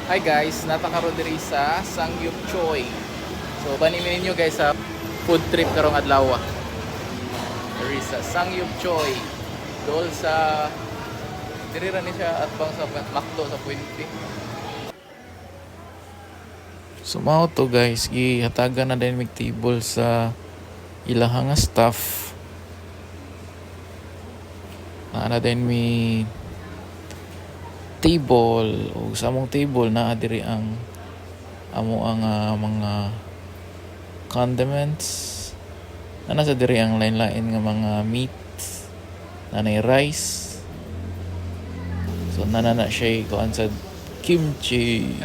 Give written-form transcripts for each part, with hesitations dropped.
Hi guys, natakaroon diri sa Sangyup Choi. So banimin ninyo guys sa food trip karong adlaw. Diri sa Sangyup Choi. Dol sa diri ra ni siya at bang sa Macdo sa Puente. So mao to guys, gihatagan na din mig table sa ilahang staff. Na din mi table o sa among table na diri ang amo ang mga condiments na nasa diri ang lain-lain nga mga meat nanay rice, so nanana siya kuan sa kimchi.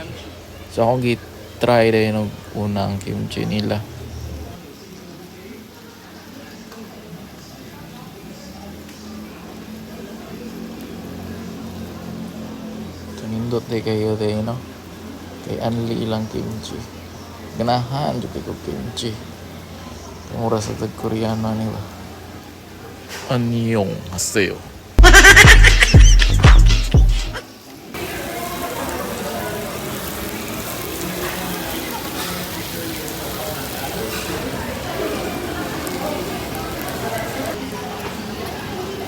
So akong try din og unang kimchi nila. So nindot day kayo day no, kay anli ilang kimchi, ganahan jud ko kimchi. Mura sa tag-Koreano nila. Anyong haseyo.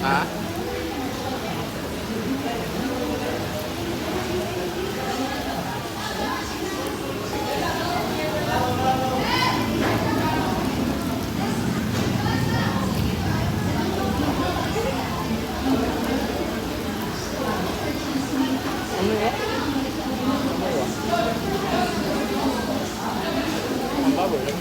Ah? Ano ya? Ano ya? Ang baboy lang.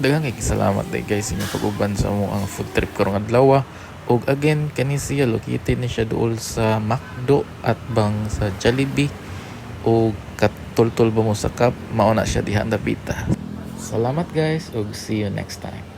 Daghang kay salamat day guys sa inyong pag-uban sa mo ang food trip karong adlaw. Og again kani siya located ni siya duol sa Macdo at bang sa Jollibee o katultol ba mo sa Cup, mao na siya diha Davita. Salamat guys og see you next time.